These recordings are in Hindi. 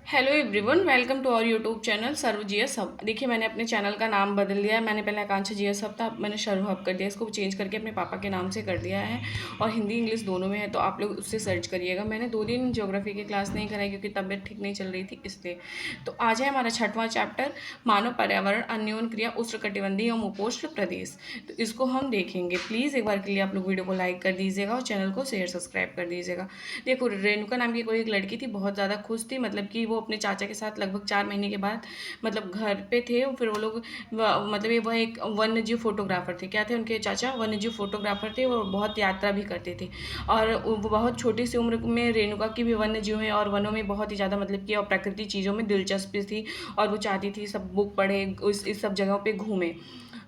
Hello everyone, welcome to our YouTube channel Sarv GS Hub. देखिए, मैंने अपने चैनल का नाम बदल दिया है। मैंने पहले आकांक्षा जीएस हब था, अब मैंने सर्व हब कर दिया। इसको चेंज करके अपने पापा के नाम से कर दिया है और हिंदी इंग्लिश दोनों में है, तो आप लोग उससे सर्च करिएगा। मैंने 2 दिन ज्योग्राफी की क्लास नहीं कराई क्योंकि तबीयत ठीक नहीं चल रही थी, इसलिए। तो आज है हमारा 6वां चैप्टर, मानव पर्यावरण अन्योन क्रिया उष्णकटिबंधीय एवं उपोष्ण प्रदेश। तो इसको हम देखेंगे। प्लीज़ एक बार के लिए आप लोग वीडियो को लाइक कर दीजिएगा और चैनल को शेयर सब्सक्राइब कर दीजिएगा। देखो, रेणुका नाम की कोई एक लड़की थी, बहुत ज़्यादा खुश थी, मतलब कि वो अपने चाचा के साथ लगभग 4 महीने के बाद मतलब घर पे थे। फिर वो लोग मतलब ये वह एक वन्यजीव फोटोग्राफर थे। क्या थे उनके चाचा? वन्यजीव फोटोग्राफर थे। वो बहुत यात्रा भी करते थे और वो बहुत छोटी सी उम्र में रेणुका की भी वन्यजीव में और वनों में बहुत ही ज़्यादा मतलब कि और प्राकृतिक चीज़ों में दिलचस्पी थी और वो चाहती थी सब बुक पढ़े, इस सब जगहों पे घूमे।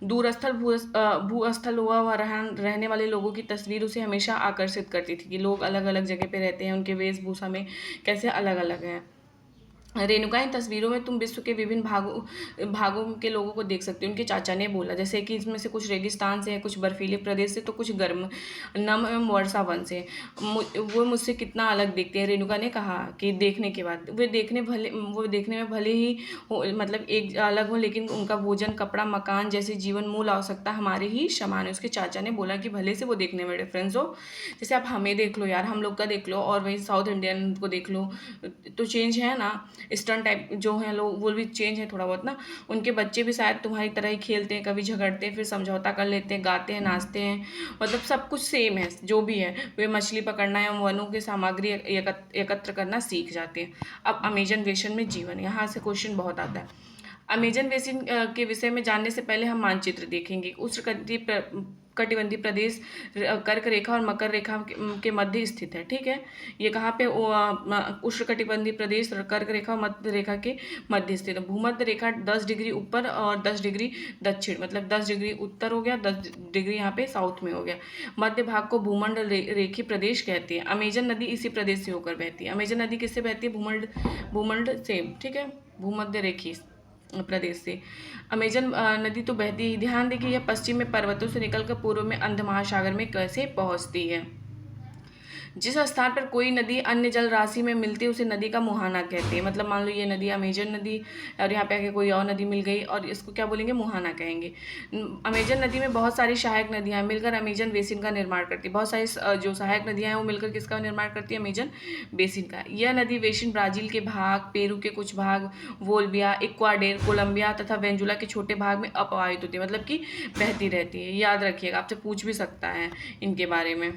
दूरस्थल भूस्थल हुआ वह रहने वाले लोगों की तस्वीर उसे हमेशा आकर्षित करती थी कि लोग अलग अलग जगह पे रहते हैं, उनके वेशभूषा में कैसे अलग अलग हैं। रेणुका, इन तस्वीरों में तुम विश्व के विभिन्न भागों भागों के लोगों को देख सकते हो। उनके चाचा ने बोला, जैसे कि इसमें से कुछ रेगिस्तान से है, कुछ बर्फीले प्रदेश से, तो कुछ गर्म नम एवं वर्षा वन से। वो मुझसे कितना अलग दिखते हैं। रेणुका ने कहा कि देखने के बाद वो देखने में भले ही मतलब एक अलग हो, लेकिन उनका भोजन, कपड़ा, मकान जैसे जीवन मूल आवश्यकता हमारे ही समान है। उसके चाचा ने बोला कि भले से वो देखने में डिफरेंस हो, जैसे आप हमें देख लो यार, हम लोग का देख लो और वही साउथ इंडियन को देख लो, तो चेंज है ना। ईस्टर्न टाइप जो हैं लोग, वो भी चेंज है थोड़ा बहुत ना। उनके बच्चे भी शायद तुम्हारी तरह ही खेलते हैं, कभी झगड़ते हैं, फिर समझौता कर लेते हैं, गाते हैं, नाचते हैं, मतलब सब कुछ सेम है जो भी है। वे मछली पकड़ना एवं वनों की सामग्री एकत्र करना सीख जाते हैं। अब अमेजन बेसिन में जीवन, यहाँ से क्वेश्चन बहुत आता है। अमेजन बेसिन के विषय में जानने से पहले हम मानचित्र देखेंगे। कटिबंधीय प्रदेश कर्क रेखा और मकर रेखा के मध्य स्थित है। ठीक है, ये कहाँ पे? उष्णकटिबंधीय प्रदेश कर्क रेखा और मध्य रेखा के मध्य स्थित है। भूमध्य रेखा 10 डिग्री ऊपर और 10 डिग्री दक्षिण, मतलब 10 डिग्री उत्तर हो गया, 10 डिग्री यहाँ पे साउथ में हो गया। मध्य भाग को भूमंडल रेखी प्रदेश कहते हैं। अमेजन नदी इसी प्रदेश से होकर बहती है। अमेजन नदी किससे बहती है? भूमंडल से, ठीक है, भूमध्य रेखी प्रदेश से। अमेजन नदी तो बहती ही, ध्यान देखिए, यह पश्चिम में पर्वतों से निकलकर पूर्व में अंध महासागर में कैसे पहुंचती है। जिस स्थान पर कोई नदी अन्य जल राशि में मिलती है उसे नदी का मुहाना कहते हैं। मतलब मान लो ये नदी अमेजन नदी और यहाँ पे आके कोई और नदी मिल गई और इसको क्या बोलेंगे? मुहाना कहेंगे। अमेजन नदी में बहुत सारी सहायक नदियाँ मिलकर अमेजन बेसिन का निर्माण करती है। बहुत सारी जो सहायक नदियाँ हैं वो मिलकर किसका निर्माण करती है? अमेजन बेसिन का। यह नदी बेसिन ब्राजील के भाग, पेरू के कुछ भाग, बोल्विया, इक्वाडोर, कोलंबिया तथा वेनेजुला के छोटे भाग में अपवाहित होती है, मतलब कि बहती रहती है। याद रखिएगा, आपसे पूछ भी सकता है इनके बारे में।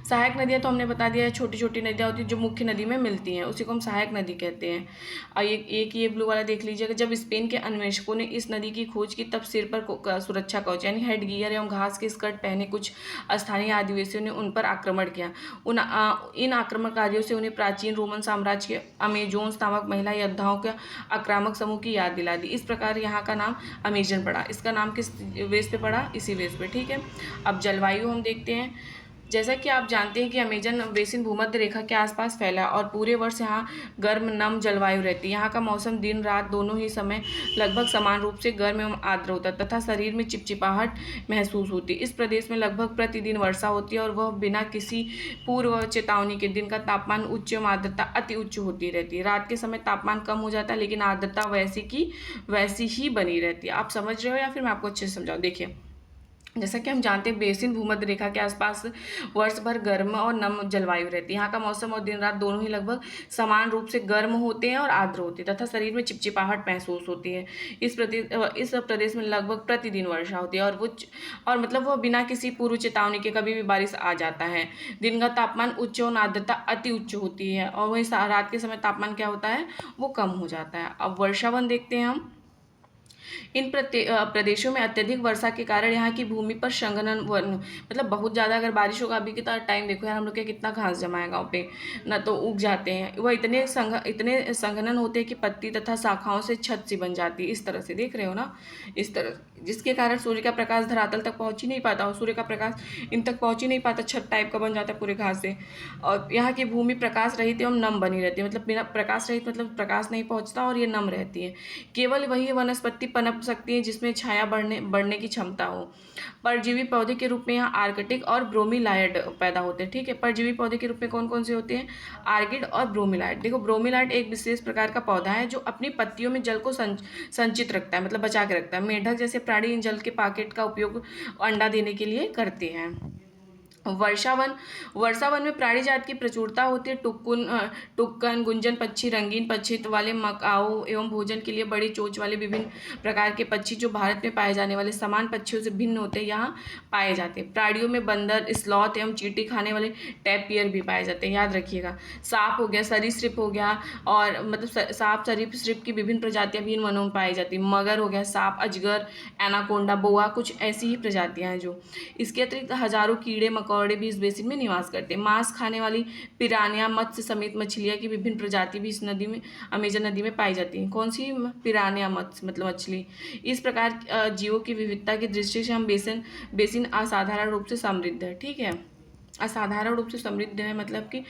सहायक नदियाँ तो हमने बता दिया है, छोटी छोटी नदियाँ होती हैं जो मुख्य नदी में मिलती हैं, उसी को हम सहायक नदी कहते हैं। और एक ये ब्लू वाला देख लीजिएगा। जब स्पेन के अन्वेषकों ने इस नदी की खोज की तब सिर पर सुरक्षा कवच यानी हेड गियर एवं घास के स्कर्ट पहने कुछ स्थानीय आदिवासियों ने उन पर आक्रमण किया। इन आक्रमणकारियों से उन्हें प्राचीन रोमन साम्राज्य के अमेजोन्स नामक महिला योद्धाओं के आक्रामक समूह की याद दिला दी। इस प्रकार यहाँ का नाम अमेजन पड़ा। इसका नाम किस वेस पे पड़ा? इसी वेस पे, ठीक है। अब जलवायु हम देखते हैं। जैसा कि आप जानते हैं कि अमेजन बेसिन भूमध्य रेखा के आसपास फैला है और पूरे वर्ष यहाँ गर्म नम जलवायु रहती है। यहाँ का मौसम दिन रात दोनों ही समय लगभग समान रूप से गर्म एवं आर्द्र होता है तथा शरीर में चिपचिपाहट महसूस होती है। इस प्रदेश में लगभग प्रतिदिन वर्षा होती है और वह बिना किसी पूर्व चेतावनी के। दिन का तापमान उच्च एवं आर्द्रता अति उच्च होती रहती है। रात के समय तापमान कम हो जाता है लेकिन आर्द्रता वैसी की वैसी ही बनी रहती है। आप समझ रहे हो या फिर मैं आपको अच्छे से समझाऊँ? देखिए, जैसा कि हम जानते हैं बेसिन भूमध्य रेखा के आसपास वर्ष भर गर्म और नम जलवायु रहती है। यहाँ का मौसम और दिन रात दोनों ही लगभग समान रूप से गर्म होते हैं और आर्द्र होते हैं तथा शरीर में चिपचिपाहट महसूस होती है। इस प्रदेश में लगभग प्रतिदिन वर्षा होती है और मतलब वह बिना किसी पूर्व चेतावनी के कभी भी बारिश आ जाता है। दिन का तापमान उच्च और आर्द्रता अति उच्च होती है और वहीं रात के समय तापमान क्या होता है? वो कम हो जाता है। अब वर्षावन देखते हैं हम। इन प्रदेशों में अत्यधिक वर्षा के कारण यहाँ की भूमि पर संघनन मतलब बहुत ज़्यादा अगर बारिश होगा, अभी के टाइम देखो यार हम लोग के कितना घास जमा है गाँव पे ना, तो उग जाते हैं। वह इतने संघनन होते हैं कि पत्ती तथा शाखाओं से छत सी बन जाती है। इस तरह से देख रहे हो ना, इस तरह, जिसके कारण सूर्य का प्रकाश धरातल तक पहुँच ही नहीं पाता और सूर्य का प्रकाश इन तक पहुँच ही नहीं पाता, छत टाइप का बन जाता है पूरे घास से। और यहाँ की भूमि प्रकाश रहित एवं नम बनी रहती है, मतलब बिना प्रकाश रहित मतलब प्रकाश नहीं पहुँचता और ये नम रहती है। केवल वही वनस्पति पनप सकती हैं जिसमें छाया बढ़ने की क्षमता हो। परजीवी पौधे के रूप में यहाँ आर्किटिक और ब्रोमीलाइड पैदा होते हैं। ठीक है, परजीवी पौधे के रूप में कौन कौन से होते हैं? आर्किड और ब्रोमीलाइड। देखो, ब्रोमीलाइड एक विशेष प्रकार का पौधा है जो अपनी पत्तियों में जल को संचित रखता है, मतलब बचा के रखता है। मेंढक जैसे प्राणी इन जल के पॉकेट का उपयोग अंडा देने के लिए करते हैं। वर्षावन में प्राणी जात की प्रचुरता होती है। टुक्कन, गुंजन पक्षी, रंगीन पक्षी वाले मकाओ एवं भोजन के लिए बड़ी चोंच वाले विभिन्न प्रकार के पक्षी जो भारत में पाए जाने वाले समान पक्षियों से भिन्न होते हैं यहाँ पाए जाते हैं। प्राणियों में बंदर, स्लॉथ एवं चींटी खाने वाले टैपियर भी पाए जाते हैं, याद रखिएगा। सांप हो गया, सरीसृप हो गया, और मतलब सांप सरीसृप की विभिन्न प्रजातियां भी इन वनों में पाई जाती हैं। मगर हो गया, सांप, अजगर, एनाकोंडा, बोआ, कुछ ऐसी ही प्रजातियां हैं जो। इसके अतिरिक्त हजारों कीड़े मकोड़े भी इस बेसिन में निवास करते हैं। मांस खाने वाली पिरानिया, मत्स्य समेत मछलियां की विभिन्न प्रजाति भी इस नदी में, अमेजन नदी में पाई जाती हैं। कौन सी? पिरानिया, मत्स्य मतलब मछली। इस प्रकार जीवों की विविधता की दृष्टि से हम बेसिन असाधारण रूप से समृद्ध है। ठीक है, असाधारण रूप से समृद्ध है मतलब कि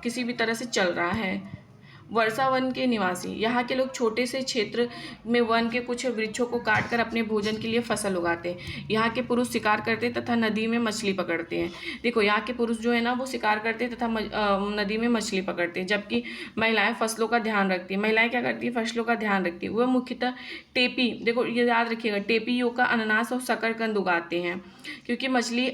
किसी भी तरह से चल रहा है। वर्षावन के निवासी, यहाँ के लोग छोटे से क्षेत्र में वन के कुछ वृक्षों को काटकर अपने भोजन के लिए फसल उगाते हैं। यहाँ के पुरुष शिकार करते हैं तथा नदी में मछली पकड़ते हैं। देखो, यहाँ के पुरुष जो है ना वो शिकार करते हैं तथा नदी में मछली पकड़ते हैं, जबकि महिलाएं फसलों का ध्यान रखती हैं। महिलाएं क्या करती है? फसलों का ध्यान रखती है। वह मुख्यतः टेपी, देखो ये याद रखिएगा, टेपी, योका, अनानास और शकरकंद उगाते हैं, क्योंकि मछली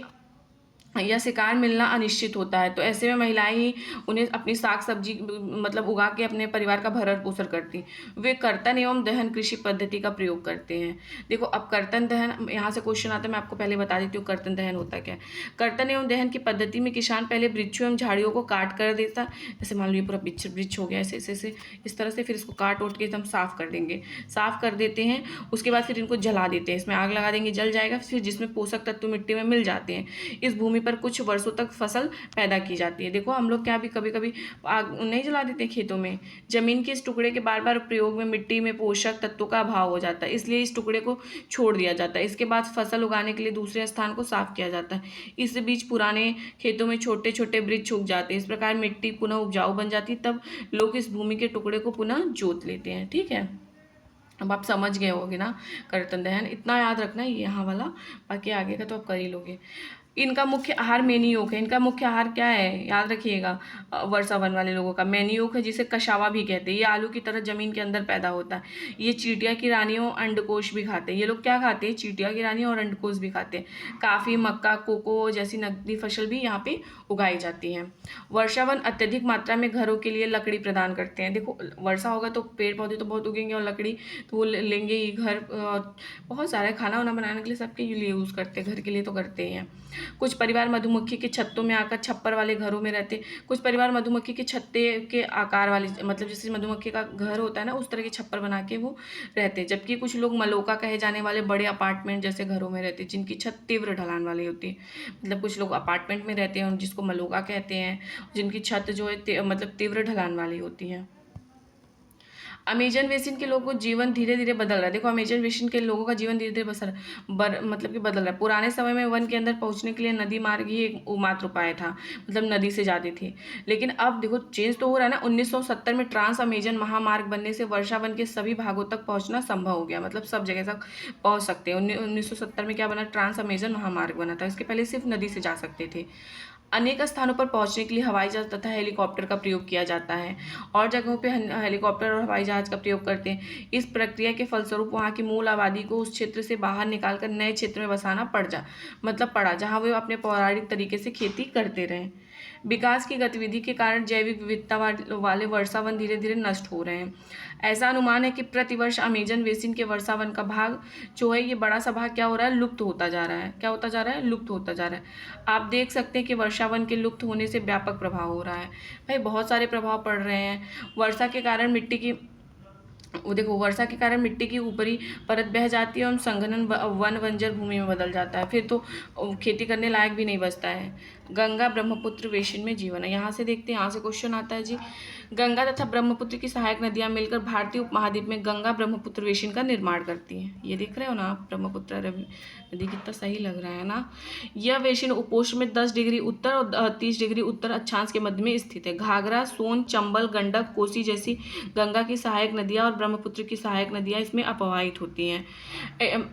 या शिकार मिलना अनिश्चित होता है। तो ऐसे में महिलाएं ही उन्हें अपनी साग सब्जी मतलब उगा के अपने परिवार का भरण पोषण करती। वे कर्तन एवं दहन कृषि पद्धति का प्रयोग करते हैं। देखो, अब कर्तन दहन, यहाँ से क्वेश्चन आता है, मैं आपको पहले बता देती हूँ कर्तन दहन होता क्या है। कर्तन एवं दहन की पद्धति में किसान पहले वृक्षों एवं झाड़ियों को काट कर देता, जैसे मान लो ये पूरा वृक्ष हो गया, ऐसे ऐसे इस तरह से, फिर इसको काट उठ के एकदम साफ कर देंगे, साफ कर देते हैं। उसके बाद फिर इनको जला देते हैं, इसमें आग लगा देंगे, जल जाएगा, फिर जिसमें पोषक तत्व मिट्टी में मिल जाते हैं। इस भूमि पर कुछ वर्षों तक फसल पैदा की जाती है। देखो, हम लोग क्या भी कभी कभी आग नहीं जला देते खेतों में। जमीन के इस टुकड़े के बार बार प्रयोग में मिट्टी में पोषक तत्वों का अभाव हो जाता है, इसलिए इस टुकड़े को छोड़ दिया जाता है। इसके बाद फसल उगाने के लिए दूसरे स्थान को साफ किया जाता है। इस बीच पुराने खेतों में छोटे छोटे वृक्ष उग जाते हैं। इस प्रकार मिट्टी पुनः उपजाऊ बन जाती है। तब लोग इस भूमि के टुकड़े को पुनः जोत लेते हैं। ठीक है, अब आप समझ गए होगे ना कर्तन दहन, इतना याद रखना है यहाँ वाला, बाकी आगे का तो आप कर ही लोगे। इनका मुख्य आहार मेनियोक है। इनका मुख्य आहार क्या है? याद रखिएगा, वर्षावन वाले लोगों का मेनियोक है, जिसे कशावा भी कहते हैं। ये आलू की तरह जमीन के अंदर पैदा होता है। ये चींटियां की रानियों अंडकोश भी खाते हैं। ये लोग क्या खाते हैं? चींटियां की रानियों और अंडकोश भी खाते हैं। काफ़ी, मक्का, कोको जैसी नकदी फसल भी यहाँ पे उगाई जाती हैं। वर्षावन अत्यधिक मात्रा में घरों के लिए लकड़ी प्रदान करते हैं। देखो, वर्षा होगा तो पेड़ पौधे तो बहुत उगेंगे और लकड़ी तो वो लेंगे ही। घर बहुत सारा खाना वाना बनाने के लिए सबके लिए यूज़ करते हैं, घर के लिए तो करते ही हैं। कुछ परिवार मधुमक्खी के छत्तों में आकर छप्पर वाले घरों में रहते। कुछ परिवार मधुमक्खी के छत्ते के आकार वाले, मतलब जैसे मधुमक्खी का घर होता है ना, उस तरह के छप्पर बना के वो रहते हैं। जबकि कुछ लोग मलोका कहे जाने वाले बड़े अपार्टमेंट जैसे घरों में रहते हैं, जिनकी छत तीव्र ढलान वाली होती है। मतलब कुछ लोग अपार्टमेंट में रहते हैं जिसको मलोका कहते हैं, जिनकी छत जो है मतलब तीव्र ढलान वाली होती है। अमेजन बेसिन के लोगों को जीवन धीरे धीरे बदल रहा है। देखो, अमेजन बेसिन के लोगों का जीवन धीरे धीरे मतलब कि बदल रहा है। पुराने समय में वन के अंदर पहुंचने के लिए नदी मार्ग ही एक एकमात्र उपाय था, मतलब नदी से जाते थे। लेकिन अब देखो चेंज तो हो रहा है ना। 1970 में ट्रांस अमेजन महामार्ग बनने से वर्षा वन के सभी भागों तक पहुंचना संभव हो गया, मतलब सब जगह तक पहुंच सकते हैं। 1970 में क्या बना? ट्रांस अमेजन महामार्ग बना था। इसके पहले सिर्फ नदी से जा सकते थे। अनेक स्थानों पर पहुंचने के लिए हवाई जहाज तथा हेलीकॉप्टर का प्रयोग किया जाता है, और जगहों पे हेलीकॉप्टर और हवाई जहाज का प्रयोग करते हैं। इस प्रक्रिया के फलस्वरूप वहां की मूल आबादी को उस क्षेत्र से बाहर निकालकर नए क्षेत्र में बसाना पड़ा, जहां वे अपने पौराणिक तरीके से खेती करते रहे। विकास की गतिविधि के कारण जैविक विविधता वाले वर्षावन धीरे धीरे नष्ट हो रहे हैं। ऐसा अनुमान है कि प्रतिवर्ष अमेजन बेसिन के वर्षावन का भाग जो है, ये बड़ा सा भाग क्या हो रहा है? लुप्त होता जा रहा है। क्या होता जा रहा है? लुप्त होता जा रहा है। आप देख सकते हैं कि वर्षावन के लुप्त होने से व्यापक प्रभाव हो रहा है। भाई बहुत सारे प्रभाव पड़ रहे हैं। वर्षा के कारण मिट्टी की वर्षा के कारण मिट्टी की ऊपरी परत बह जाती है और संघनन वन बंजर भूमि में बदल जाता है। फिर तो खेती करने लायक भी नहीं बचता है। गंगा ब्रह्मपुत्र बेसिन में जीवन है। यहाँ से देखते हैं, यहाँ से क्वेश्चन आता है जी। गंगा तथा ब्रह्मपुत्र की सहायक नदियाँ मिलकर भारतीय उपमहाद्वीप में गंगा ब्रह्मपुत्र बेसिन का निर्माण करती हैं। ये देख रहे हो ना आप, ब्रह्मपुत्र नदी कितना सही लग रहा है ना। यह बेसिन उपोष्ण में 10 डिग्री उत्तर और 30 डिग्री उत्तर अक्षांश के मध्य में स्थित है। घाघरा, सोन, चंबल, गंडक, कोसी जैसी गंगा की सहायक नदियाँ और ब्रह्मपुत्र की सहायक नदियाँ इसमें अपवाहित होती हैं।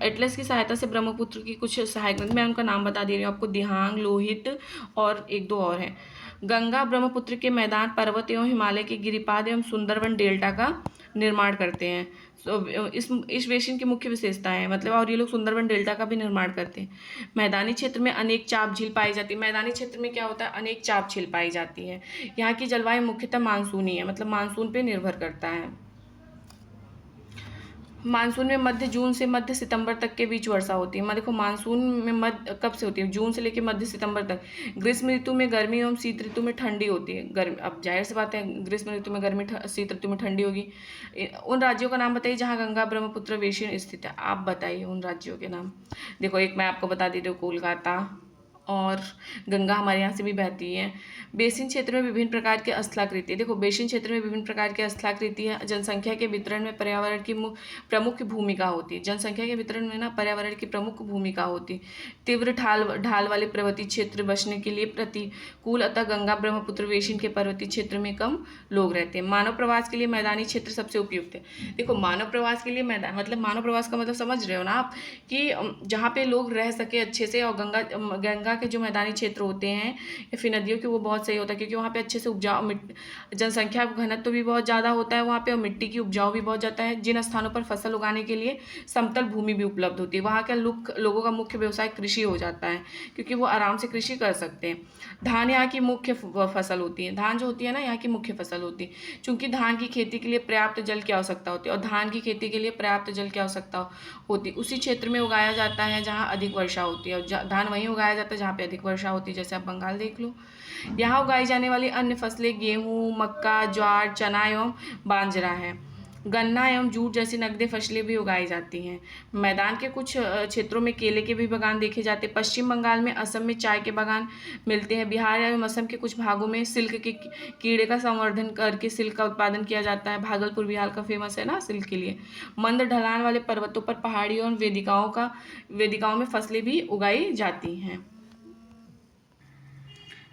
एटलस की सहायता से ब्रह्मपुत्र की कुछ सहायक नदी, मैं उनका नाम बता दे रही हूँ आपको, दिहांग, लोहित और एक दो और हैं। गंगा ब्रह्मपुत्र के मैदान पर्वत एवं हिमालय के गिरिपाद एवं सुंदरवन डेल्टा का निर्माण करते हैं। तो इस बेसिन की मुख्य विशेषताएं हैं, मतलब, और ये लोग सुंदरवन डेल्टा का भी निर्माण करते हैं। मैदानी क्षेत्र में अनेक चाप झील पाई जाती है। मैदानी क्षेत्र में क्या होता है, अनेक चाप झील पाई जाती है। यहाँ की जलवायु मुख्यतः मानसूनी है, मतलब मानसून पे निर्भर करता है। मानसून में मध्य जून से मध्य सितंबर तक के बीच वर्षा होती है। देखो मानसून में मध्य कब से होती है, जून से लेकर मध्य सितंबर तक। ग्रीष्म ऋतु में गर्मी एवं शीत ऋतु में ठंडी होती है। गर्मी, अब जाहिर सी बात है ग्रीष्म ऋतु में गर्मी, शीत ऋतु में ठंडी होगी। उन राज्यों का नाम बताइए जहाँ गंगा ब्रह्मपुत्र बेसिन स्थित है। आप बताइए उन राज्यों के नाम। देखो एक मैं आपको बता देती हूँ, कोलकाता, और गंगा हमारे यहाँ से भी बहती है। बेसिन क्षेत्र में विभिन्न प्रकार के स्थलाकृति। देखो बेसिन क्षेत्र में विभिन्न प्रकार के स्थलाकृति है। जनसंख्या के वितरण में पर्यावरण की प्रमुख भूमिका होती है। जनसंख्या के वितरण में ना पर्यावरण की प्रमुख भूमिका होती है। तीव्र ढाल वाले पर्वतीय क्षेत्र बसने के लिए प्रतिकूल, अतः गंगा ब्रह्मपुत्र बेसिन के पर्वतीय क्षेत्र में कम लोग रहते हैं। मानव प्रवास के लिए मैदानी क्षेत्र सबसे उपयुक्त है। देखो मानव प्रवास के लिए मैदान, मतलब मानव प्रवास का मतलब समझ रहे हो ना आप, कि जहाँ पे लोग रह सके अच्छे से। और गंगा के जो मैदानी क्षेत्र होते हैं या फिर नदियों के, वो बहुत सही होता है, क्योंकि वहाँ पे अच्छे से उपजाऊ, जनसंख्या घनत्व तो भी बहुत ज़्यादा होता है वहाँ पे, और मिट्टी की उपजाऊ भी बहुत ज़्यादा है। जिन स्थानों पर फसल उगाने के लिए समतल भूमि भी उपलब्ध होती है, वहाँ के लोगों का मुख्य व्यवसाय कृषि हो जाता है, क्योंकि वो आराम से कृषि कर सकते हैं। धान यहाँ की मुख्य फसल होती है। धान जो होती है ना, यहाँ की मुख्य फसल होती है। चूँकि धान की खेती के लिए पर्याप्त जल की आवश्यकता होती है, और धान की खेती के लिए पर्याप्त जल की आवश्यकता होती है उसी क्षेत्र में उगाया जाता है जहाँ अधिक वर्षा होती है, और धान वहीं उगाया जाता है जहाँ पे अधिक वर्षा होती है। जैसे आप बंगाल देख लो। यहाँ उगाई जाने वाली अन्य फसलें गेहूँ, मक्का, ज्वार, चना एवं बाजरा है। गन्ना एवं जूट जैसी नकदी फसलें भी उगाई जाती हैं। मैदान के कुछ क्षेत्रों में केले के भी बागान देखे जाते हैं। पश्चिम बंगाल में, असम में चाय के बागान मिलते हैं। बिहार एवं असम के कुछ भागों में सिल्क के कीड़े का संवर्धन करके सिल्क का उत्पादन किया जाता है। भागलपुर बिहार का फेमस है ना सिल्क के लिए। मंद ढलान वाले पर्वतों पर पहाड़ियों और वेदिकाओं में फसलें भी उगाई जाती हैं।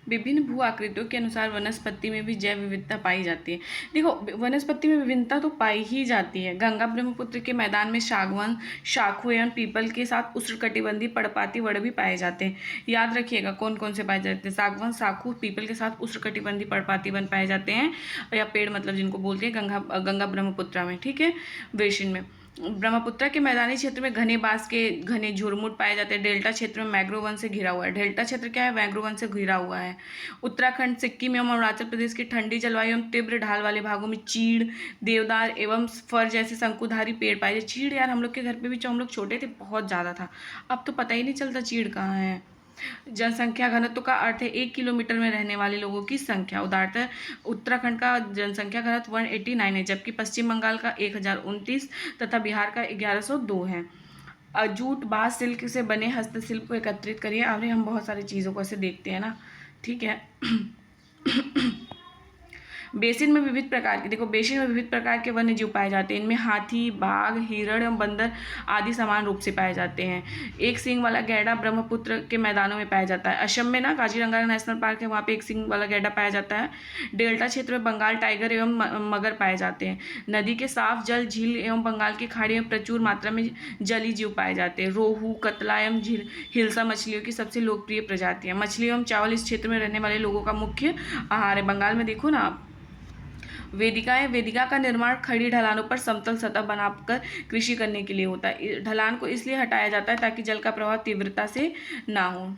विभिन्न भू आकृतियों के अनुसार वनस्पति में भी जैव विविधता पाई जाती है। देखो वनस्पति में विभिन्नता तो पाई ही जाती है। गंगा ब्रह्मपुत्र के मैदान में सागवान, शाखू एवं पीपल के साथ उष्णकटिबंधीय पर्णपाती वृक्ष भी पाए जाते हैं। याद रखिएगा कौन कौन से पाए जाते हैं। सागवान, शाखू, पीपल के साथ उष्णकटिबंधीय पर्णपाती वन पाए जाते हैं, या पेड़ मतलब जिनको बोलते हैं गंगा ब्रह्मपुत्र में, ठीक है, बेसिन में। ब्रह्मपुत्र के मैदानी क्षेत्र में घने बांस के घने झुरमुट पाए जाते हैं। डेल्टा क्षेत्र में मैंग्रोव वन से घिरा हुआ है। डेल्टा क्षेत्र क्या है, मैंग्रोव वन से घिरा हुआ है। उत्तराखंड, सिक्किम एवं अरुणाचल प्रदेश की ठंडी जलवायु एवं तीव्र ढाल वाले भागों में चीड़, देवदार एवं फर जैसे शंकुधारी पेड़ पाए जाते। चीड़ यार हम लोग के घर पे भी, हम लोग छोटे थे बहुत ज़्यादा था, अब तो पता ही नहीं चलता चीड़ कहाँ है। जनसंख्या घनत्व का अर्थ है 1 किलोमीटर में रहने वाले लोगों की संख्या। उदाहरण उत्तराखंड का जनसंख्या घनत्व 189 है, जबकि पश्चिम बंगाल का 1029 तथा बिहार का 1102 है। जूट, बांस, सिल्क से बने हस्तशिल्प को एकत्रित करिए। अरे हम बहुत सारी चीज़ों को ऐसे देखते हैं ना, ठीक है। बेसिन में विविध प्रकार के, देखो बेसिन में विविध प्रकार के वन्य जीव पाए जाते हैं। इनमें हाथी, बाघ, हिरण एवं बंदर आदि समान रूप से पाए जाते हैं। एक सींग वाला गैंडा ब्रह्मपुत्र के मैदानों में पाया जाता है। असम में ना काजीरंगा नेशनल पार्क है, वहाँ पे एक सींग वाला गैंडा पाया जाता है। डेल्टा क्षेत्र में बंगाल टाइगर एवं मगर पाए जाते हैं। नदी के साफ जल, झील एवं बंगाल की खाड़ी में प्रचुर मात्रा में जलीय जीव पाए जाते हैं। रोहू, कतला एवं हिल्सा मछलियों की सबसे लोकप्रिय प्रजाति है। मछली एवं चावल इस क्षेत्र में रहने वाले लोगों का मुख्य आहार है। बंगाल में देखो ना आप, वेदिका का निर्माण खड़ी ढलानों पर समतल सतह बनाकर कृषि करने के लिए होता है। ढलान को इसलिए हटाया जाता है ताकि जल का प्रवाह तीव्रता से ना हो।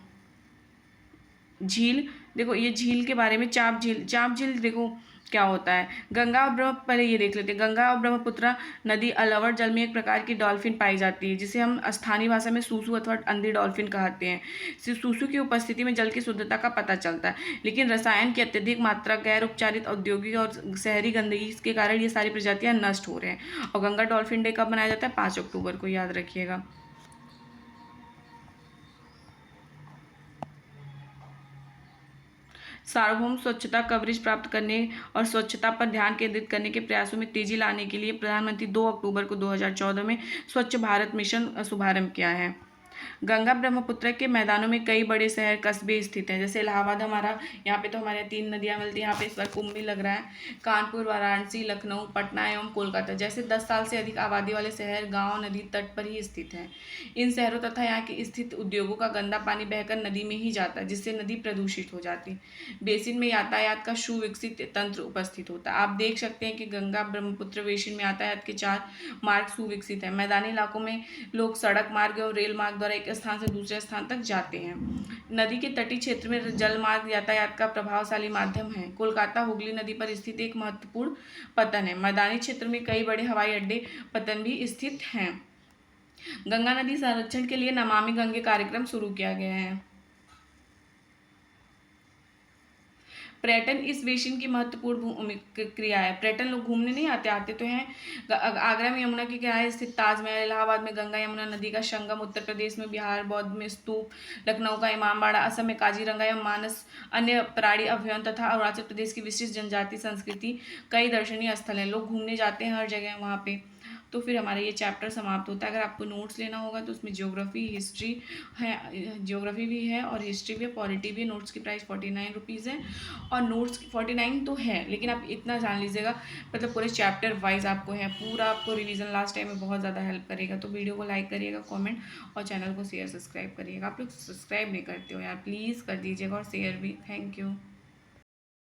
झील, देखो ये झील के बारे में, चाप झील देखो क्या होता है। गंगा और पहले ये देख लेते हैं। गंगा और ब्रह्मपुत्र नदी अलावर जल में एक प्रकार की डॉल्फिन पाई जाती है, जिसे हम स्थानीय भाषा में सूसू अथवा अंधी डॉल्फिन कहते हैं। सूसू की उपस्थिति में जल की शुद्धता का पता चलता है, लेकिन रसायन की अत्यधिक मात्रा, गैर उपचारित औद्योगिक और शहरी गंदगी के कारण ये सारी प्रजातियां नष्ट हो रहे हैं। और गंगा डॉल्फिन डे कब मनाया जाता है, 5 अक्टूबर को, याद रखिएगा। सार्वभौम स्वच्छता कवरेज प्राप्त करने और स्वच्छता पर ध्यान केंद्रित करने के प्रयासों में तेजी लाने के लिए प्रधानमंत्री 2 अक्टूबर को 2014 में स्वच्छ भारत मिशन शुभारंभ किया है। गंगा ब्रह्मपुत्र के मैदानों में कई बड़े शहर कस्बे स्थित हैं, जैसे इलाहाबाद हमारा, यहाँ पे तो हमारे 3 नदियाँ मिलती हैं। यहाँ पे इस बार कुंभ भी लग रहा है। कानपुर, वाराणसी, लखनऊ, पटना एवं कोलकाता जैसे 10 साल से अधिक आबादी वाले शहर गांव नदी तट पर ही स्थित हैं। इन शहरों तथा यहाँ के स्थित उद्योगों का गंदा पानी बहकर नदी में ही जाता है, जिससे नदी प्रदूषित हो जाती है। बेसिन में यातायात का सुविकसित तंत्र उपस्थित होता है। आप देख सकते हैं कि गंगा ब्रह्मपुत्र बेसिन में यातायात के 4 मार्ग सुविकसित है। मैदानी इलाकों में लोग सड़क मार्ग और रेल मार्ग द्वारा एक स्थान से दूसरे स्थान तक जाते हैं। नदी के तटीय क्षेत्र में जल मार्ग यातायात का प्रभावशाली माध्यम है। कोलकाता हुगली नदी पर स्थित एक महत्वपूर्ण पतन है। मैदानी क्षेत्र में कई बड़े हवाई अड्डे पतन भी स्थित हैं। गंगा नदी संरक्षण के लिए नमामि गंगे कार्यक्रम शुरू किया गया है। पर्यटन इस बेसिन की महत्वपूर्ण क्रिया है। पर्यटन लोग घूमने नहीं आते तो हैं। आगरा में यमुना के किनारे स्थित ताजमहल, इलाहाबाद में गंगा यमुना नदी का संगम, उत्तर प्रदेश में बिहार बौद्ध में स्तूप, लखनऊ का इमामबाड़ा, असम में काजीरंगा एवं मानस अन्य प्राणी अभ्यारण्य तथा अरुणाचल प्रदेश की विशिष्ट जनजाति संस्कृति कई दर्शनीय स्थल हैं। लोग घूमने जाते हैं हर जगह वहाँ पे। तो फिर हमारा ये चैप्टर समाप्त होता है। अगर आपको नोट्स लेना होगा तो उसमें ज्योग्राफी हिस्ट्री है, ज्योग्राफी भी है और हिस्ट्री भी है, पॉलिटी भी है। नोट्स की प्राइस 49 रुपीज़ है और नोट्स 49 तो है, लेकिन आप इतना जान लीजिएगा, मतलब पूरे चैप्टर वाइज आपको है, पूरा आपको रिवीजन लास्ट टाइम में बहुत ज़्यादा हेल्प करेगा। तो वीडियो को लाइक करिएगा, कॉमेंट और चैनल को शेयर सब्सक्राइब करिएगा। आप लोग सब्सक्राइब नहीं करते हो यार, प्लीज़ कर दीजिएगा और शेयर भी। Thank you.